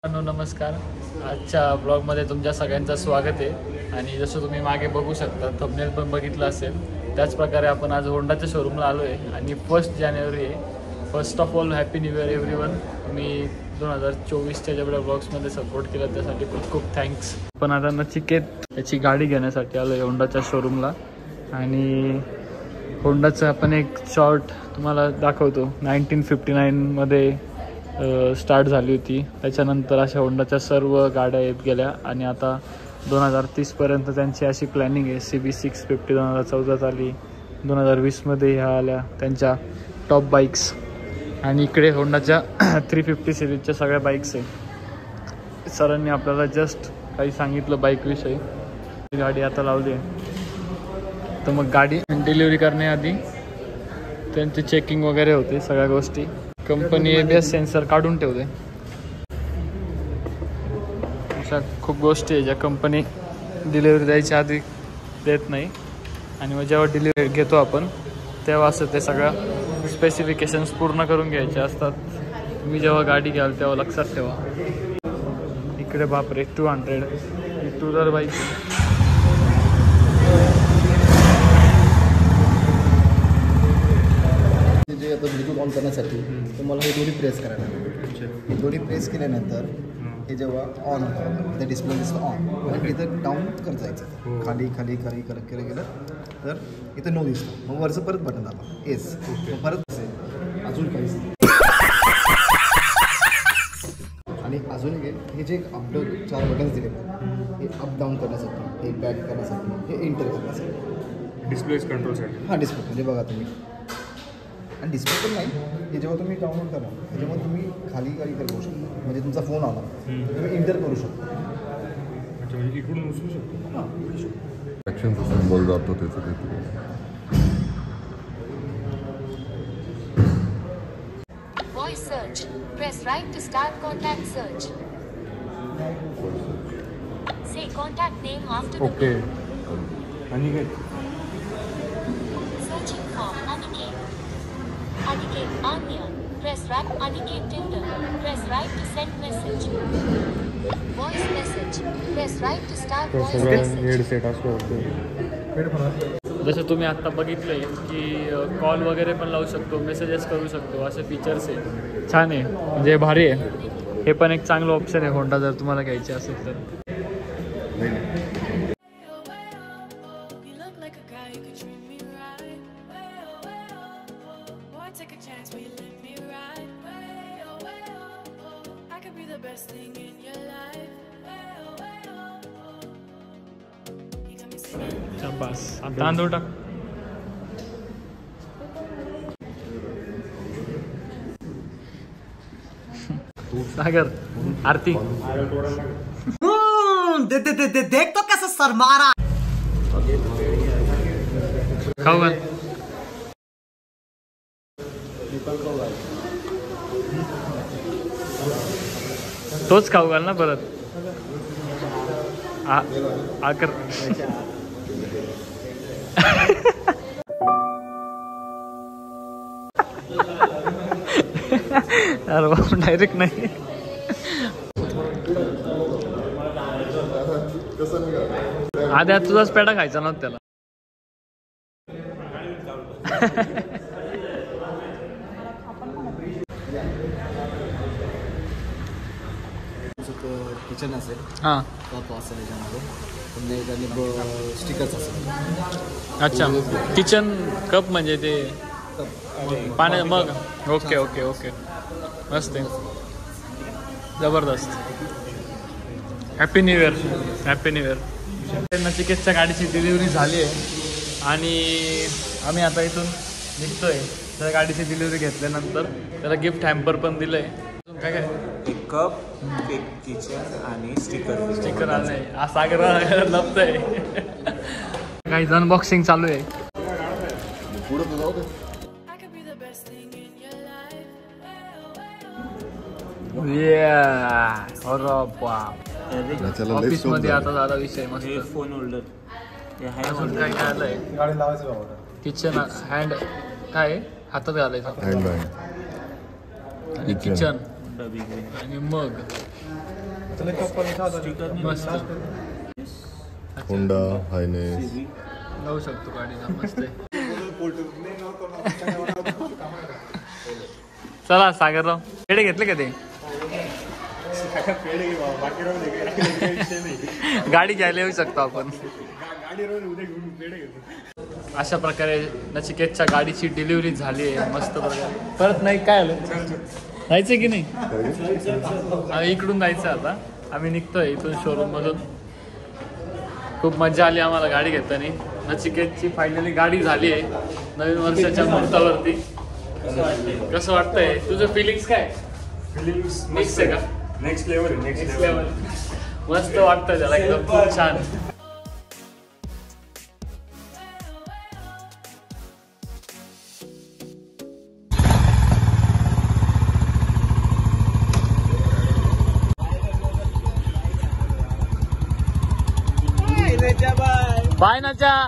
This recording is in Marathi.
नमस्कार. आजच्या ब्लॉगमध्ये तुमच्या सगळ्यांचं स्वागत आहे. आणि जसं तुम्ही मागे बघू शकता, थंबनेल पण बघितलं असेल, त्याच प्रकारे आपण आज होंडाच्या शोरूमला आलो आहे. आणि 1 जानेवारी आहे. First of all happy new year everyone. तुम्ही 2024च्या जेवढ्या ब्लॉग्समध्ये सपोर्ट केला त्यासाठी खूप खूप थँक्स. पण आता नचिकेत त्याची गाडी घेण्यासाठी आलो आहे होंडाच्या शोरूमला. आणि होंडाचं आपण एक शॉर्ट तुम्हाला दाखवतो. 1959मध्ये स्टार्ट झाली होती. त्याच्यानंतर अशा होंडाच्या सर्व गाड्या येत गेल्या आणि आता 2030पर्यंत त्यांची अशी प्लॅनिंग आहे. CB650 2014 आली, 2020मध्ये ह्या आल्या त्यांच्या टॉप बाईक्स. आणि इकडे होंडाच्या 350 सिरीजच्या सगळ्या बाईक्स आहे. सरांनी आपल्याला जस्ट काही सांगितलं बाईकविषयी. गाडी आता लावली आहे. तर मग गाडी डिलिव्हरी करण्याआधी त्यांची चेकिंग वगैरे होते. सगळ्या गोष्टी कंपनी ABS सेन्सर काढून ठेवते. अशा खूप गोष्टी आहे ज्या कंपनी डिलिव्हरी द्यायच्या आधी देत नाही. आणि मग जेव्हा डिलिव्हरी घेतो आपण तेव्हा असं ते सगळ्या स्पेसिफिकेशन्स पूर्ण करून घ्यायचे असतात. तुम्ही जेव्हा गाडी घ्याल तेव्हा लक्षात ठेवा. इकडे बापरे 200 टू व्हीलर बाईक. जे आता ब्लूटूथ ऑन करण्यासाठी तुम्हाला हे दोन्ही प्रेस करायला लागेल. हे दोन्ही प्रेस केल्यानंतर हे जेव्हा ऑन होतं ते डिस्प्ले दिसतं ऑन. आणि इथं डाऊन करत जायचं. खाली खाली खाली करत केलं गेलं तर इथं नो दिसतं. मग वरचं परत बटन आलं एस. मग परत असेल अजून काहीच नाही. आणि अजून हे जे आपलं 4 बटन्स दिले हे अप डाऊन करण्यासाठी, हे बॅक करण्यासाठी, हे एंटर करण्यासाठी, डिस्प्ले कंट्रोलसाठी. हां डिस्प्ले म्हणजे बघा तुम्ही. आणि डिस्प्ले पण नाही, हे जेव्हा तुम्ही डाउनलोड करा त्याच्यामुळे तुम्ही खाली खाली करू शकता. म्हणजे तुमचा फोन आला तुम्ही इंटर करू शकता. अच्छा, म्हणजे इकडून उचलू शकतो. हां उचलू शकतो. ॲक्शनचा सिम्बॉल जातो त्याचं काहीतरी. Voice search. Press right to start contact search. Say contact name after the okay. आणि काय searching for Aniket. Aniket Anya. Press right Aniket Tinder. Press right to send message. Voice message. Press right to start voice message. Headset असतो. जसं तुम्ही आत्ता बघितलं की कॉल वगैरे पण लावू शकतो, मेसेजेस करू शकतो, असे फीचर्स आहे. छान आहे, म्हणजे भारी आहे. हे पण एक चांगलं ऑप्शन आहे होंडा जर तुम्हाला घ्यायचे असेल तर. बस आता तांदूळ टाक. सागर आरती देख तो कैसे सर मारा. खाऊ घाल. तोच खाऊ घाल ना परत. आकर अरे डायरेक्ट नाही. आधी तुझाच पेढा खायचा नव्हता त्याला. किचन असेल हां कप असेल याच्यामध्ये पुन्हा स्टिकर्स असेल. अच्छा, किचन कप म्हणजे ते पाण्या मग. ओके ओके ओके मस्त आहे, जबरदस्त. Happy new year. Happy new year. नचिकेतच्या गाडीची डिलिव्हरी झाली आहे आणि आम्ही आता इथून निघतोय. त्या गाडीची डिलिव्हरी घेतल्यानंतर त्याला गिफ्ट हॅम्पर पण दिलं आहे. काय काय एक कप, एक किचन आणि स्टिकर आलं आहे. सागर लपतंय. काही अनबॉक्सिंग चालू आहे. पुढं जाऊ दे. ऑफिस मध्ये आता झाला विषय मस्त. Phone holder. अजून काय काय आलंय. गाडी लावायचं किचन हँड काय हातात घालायचं. हँड बॅग, किचन आणि मग मस्त होंडा हायनेस लावू शकतो गाडीला मस्त आहे. चला सागरराव पेढे घेतले का ते गाडी घ्यायला येऊ शकतो आपण. अशा प्रकारे नचिकेतच्या गाडीची डिलिव्हरी झाली आहे मस्त प्रकारे. परत नाही काय आलं जायचं की नाही इकडून जायचं आता आम्ही निघतोय इथून शोरूम मधून. खूप मजा आली आम्हाला गाडी घेताना. नचिकेतची फायनली गाडी झाली आहे नवीन वर्षाच्या मुहूर्तावरती. कसं वाटतंय तुझं फिलिंग्स काय? फिलिंग्स मिक्स आहे का? नेक्स्ट लेवल नेक्स्ट लेवल मस्त वाटतं त्याला एकदम खूप छान. बाय नाचा.